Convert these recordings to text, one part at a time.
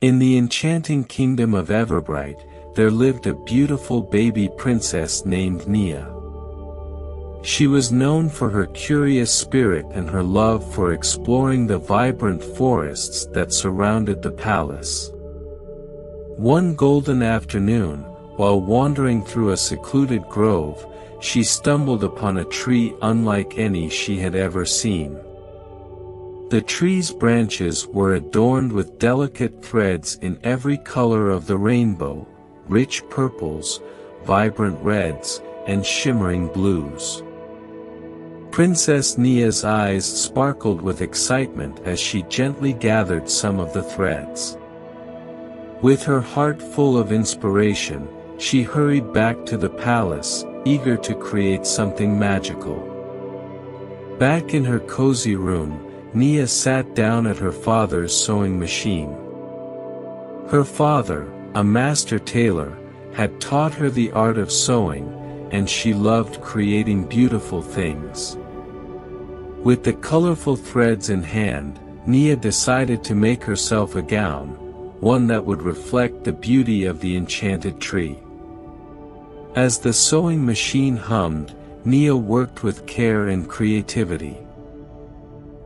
In the enchanting kingdom of Everbright, there lived a beautiful baby princess named Nia. She was known for her curious spirit and her love for exploring the vibrant forests that surrounded the palace. One golden afternoon, while wandering through a secluded grove, she stumbled upon a tree unlike any she had ever seen. The tree's branches were adorned with delicate threads in every color of the rainbow, rich purples, vibrant reds, and shimmering blues. Princess Nia's eyes sparkled with excitement as she gently gathered some of the threads. With her heart full of inspiration, she hurried back to the palace, eager to create something magical. Back in her cozy room, Nia sat down at her father's sewing machine. Her father, a master tailor, had taught her the art of sewing, and she loved creating beautiful things. With the colorful threads in hand, Nia decided to make herself a gown, one that would reflect the beauty of the enchanted tree. As the sewing machine hummed, Nia worked with care and creativity.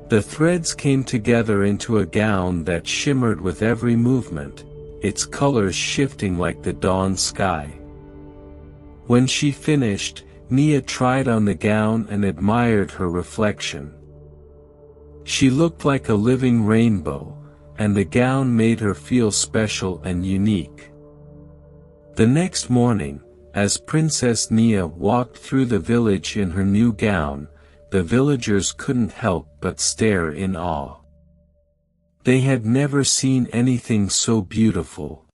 The threads came together into a gown that shimmered with every movement, its colors shifting like the dawn sky. When she finished, Nia tried on the gown and admired her reflection. She looked like a living rainbow, and the gown made her feel special and unique. The next morning, as Princess Nia walked through the village in her new gown, the villagers couldn't help but stare in awe. They had never seen anything so beautiful.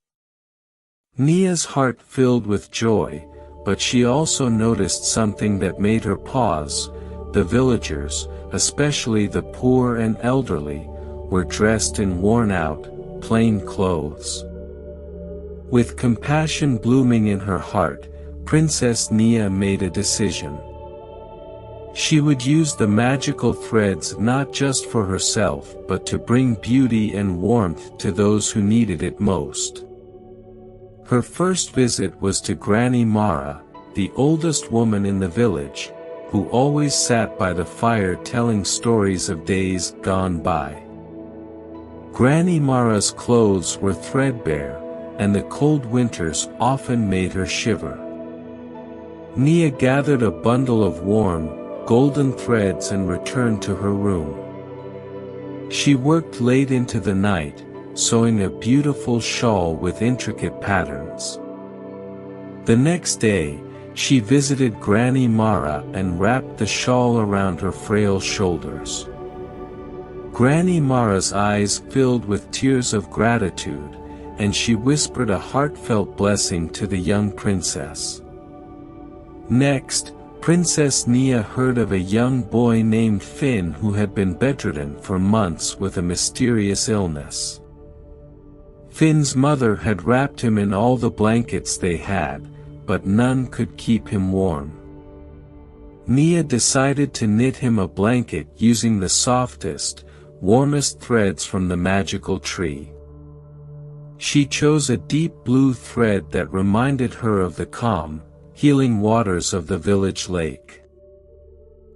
Nia's heart filled with joy, but she also noticed something that made her pause. The villagers, especially the poor and elderly, were dressed in worn-out, plain clothes. With compassion blooming in her heart, Princess Nia made a decision. She would use the magical threads not just for herself but to bring beauty and warmth to those who needed it most. Her first visit was to Granny Mara, the oldest woman in the village, who always sat by the fire telling stories of days gone by. Granny Mara's clothes were threadbare, and the cold winters often made her shiver. Nia gathered a bundle of warm, golden threads and returned to her room. She worked late into the night, sewing a beautiful shawl with intricate patterns. The next day, she visited Granny Mara and wrapped the shawl around her frail shoulders. Granny Mara's eyes filled with tears of gratitude, and she whispered a heartfelt blessing to the young princess. Next, Princess Nia heard of a young boy named Finn who had been bedridden for months with a mysterious illness. Finn's mother had wrapped him in all the blankets they had, but none could keep him warm. Nia decided to knit him a blanket using the softest, warmest threads from the magical tree. She chose a deep blue thread that reminded her of the calm, healing waters of the village lake.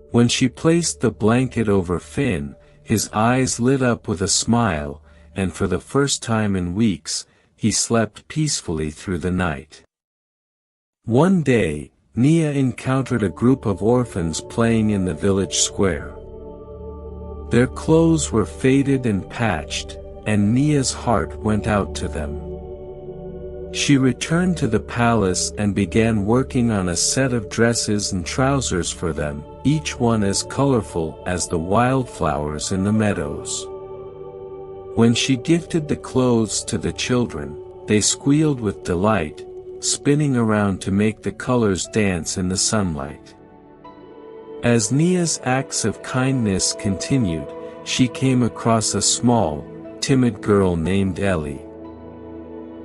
When she placed the blanket over Finn, his eyes lit up with a smile, and for the first time in weeks, he slept peacefully through the night. One day, Nia encountered a group of orphans playing in the village square. Their clothes were faded and patched, and Nia's heart went out to them. She returned to the palace and began working on a set of dresses and trousers for them, each one as colorful as the wildflowers in the meadows. When she gifted the clothes to the children, they squealed with delight, spinning around to make the colors dance in the sunlight. As Nia's acts of kindness continued, she came across a small, timid girl named Ellie.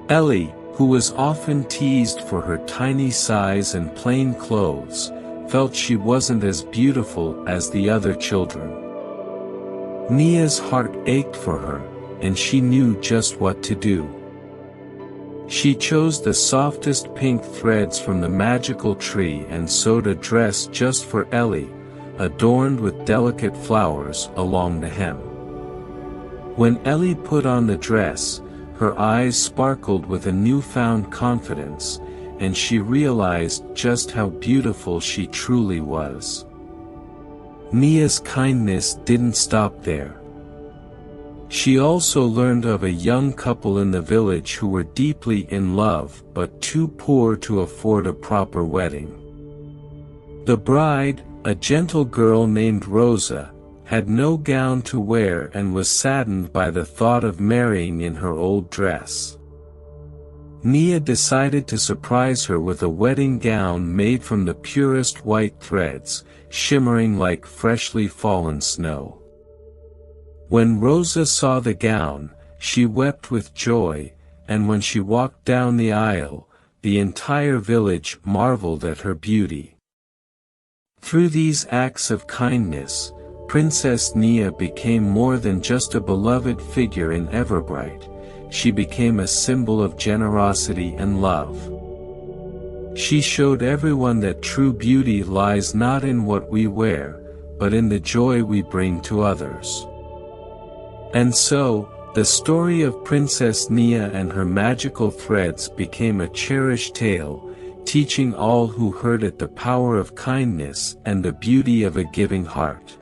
Ellie, who was often teased for her tiny size and plain clothes, felt she wasn't as beautiful as the other children. Nia's heart ached for her, and she knew just what to do. She chose the softest pink threads from the magical tree and sewed a dress just for Ellie, adorned with delicate flowers along the hem. When Ellie put on the dress, her eyes sparkled with a newfound confidence, and she realized just how beautiful she truly was. Nia's kindness didn't stop there. She also learned of a young couple in the village who were deeply in love but too poor to afford a proper wedding. The bride, a gentle girl named Rosa, had no gown to wear and was saddened by the thought of marrying in her old dress. Nia decided to surprise her with a wedding gown made from the purest white threads, shimmering like freshly fallen snow. When Rosa saw the gown, she wept with joy, and when she walked down the aisle, the entire village marveled at her beauty. Through these acts of kindness, Princess Nia became more than just a beloved figure in Everbright. She became a symbol of generosity and love. She showed everyone that true beauty lies not in what we wear, but in the joy we bring to others. And so, the story of Princess Nia and her magical threads became a cherished tale, teaching all who heard it the power of kindness and the beauty of a giving heart.